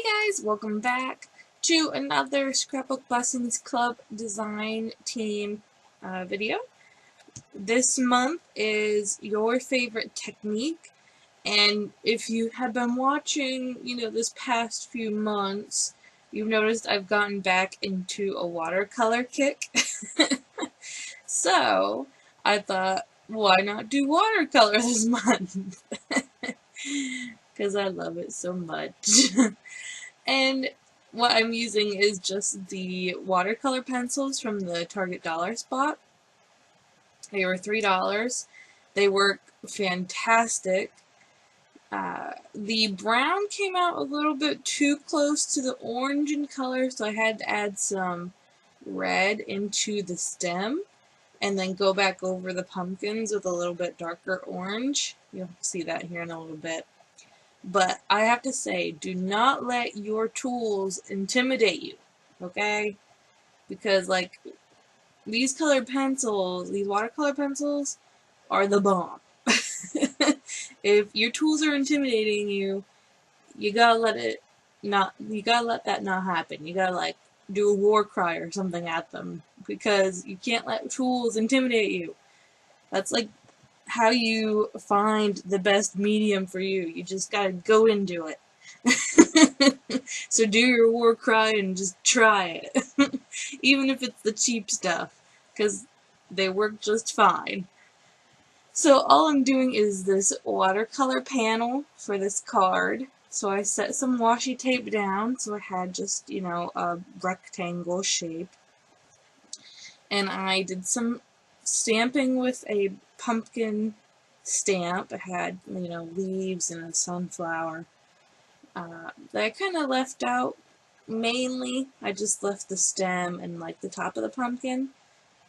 Hey guys, welcome back to another Scrapbook Blessings Club design team video. This month is your favorite technique, and if you have been watching, this past few months, you've noticed I've gotten back into a watercolor kick. So, I thought, why not do watercolor this month? Because I love it so much. And what I'm using is just the watercolor pencils from the Target Dollar Spot. They were $3. They work fantastic. The brown came out a little bit too close to the orange in color, so I had to add some red into the stem and then go back over the pumpkins with a little bit darker orange. You'll see that here in a little bit. But I have to say, do not let your tools intimidate you, okay? Because, like, these colored pencils, these watercolor pencils, are the bomb. If your tools are intimidating you, you gotta let that not happen. You gotta, like, do a war cry or something at them. Because you can't let tools intimidate you. That's, like, how you find the best medium for you. You just gotta go into it. So do your war cry and just try it. Even if it's the cheap stuff, because they work just fine. So all I'm doing is this watercolor panel for this card. So I set some washi tape down, so I had just, a rectangle shape. And I did some stamping with a pumpkin stamp. It had, leaves and a sunflower. That I kind of left out mainly. I just left the stem and like the top of the pumpkin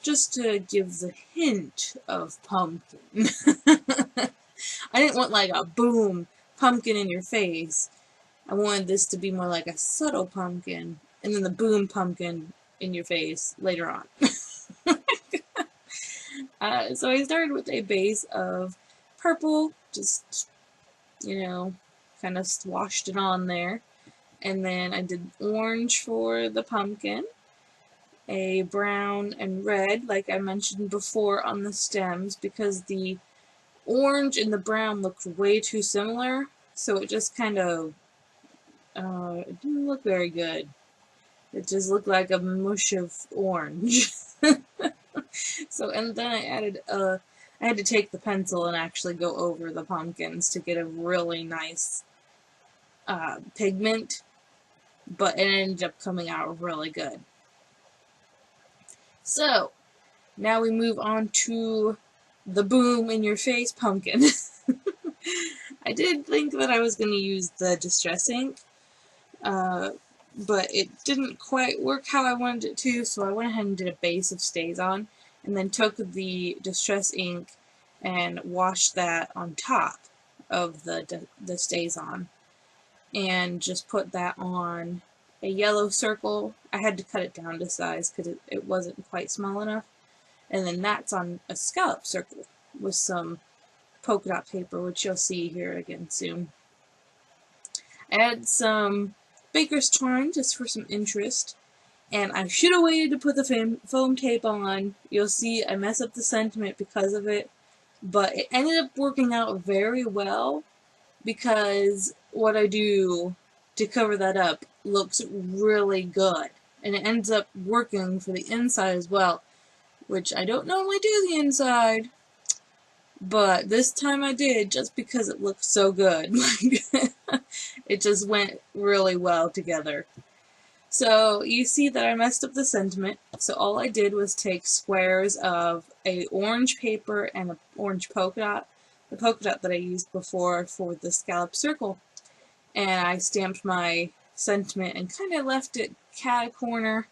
just to give the hint of pumpkin. I didn't want like a boom pumpkin in your face. I wanted this to be more like a subtle pumpkin and then the boom pumpkin in your face later on. So I started with a base of purple, just, kind of swashed it on there. And then I did orange for the pumpkin, a brown and red, like I mentioned before on the stems, because the orange and the brown looked way too similar, so it just kind of, it didn't look very good. It just looked like a mush of orange. So, and then I had to take the pencil and actually go over the pumpkins to get a really nice pigment, but it ended up coming out really good. So, now we move on to the boom in your face pumpkin. I did think that I was going to use the distress ink, but it didn't quite work how I wanted it to, so I went ahead and did a base of StazOn, and then took the distress ink and washed that on top of the StazOn, and just put that on a yellow circle. I had to cut it down to size because it wasn't quite small enough, and then that's on a scallop circle with some polka dot paper, which you'll see here again soon. I added some baker's twine just for some interest. And I should have waited to put the foam tape on. You'll see I mess up the sentiment because of it. But it ended up working out very well because what I do to cover that up looks really good. And it ends up working for the inside as well, which I don't normally do the inside. But this time I did just because it looked so good. It just went really well together. So you see that I messed up the sentiment, so all I did was take squares of a orange paper and an orange polka dot, the polka dot that I used before for the scallop circle, and I stamped my sentiment and kind of left it cat-a-corner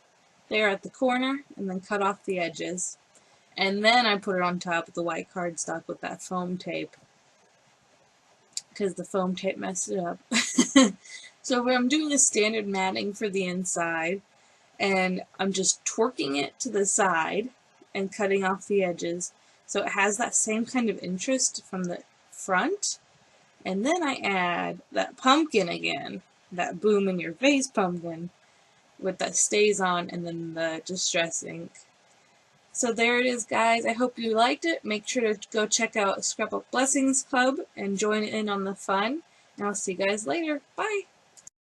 there at the corner, and then cut off the edges. And then I put it on top of the white cardstock with that foam tape, because the foam tape messed it up. So I'm doing a standard matting for the inside, and I'm just twerking it to the side and cutting off the edges so it has that same kind of interest from the front. And then I add that pumpkin again, that boom in your face pumpkin with the stays on and then the distress ink. So there it is, guys. I hope you liked it. Make sure to go check out Scrapbook Blessings Club and join in on the fun. And I'll see you guys later. Bye!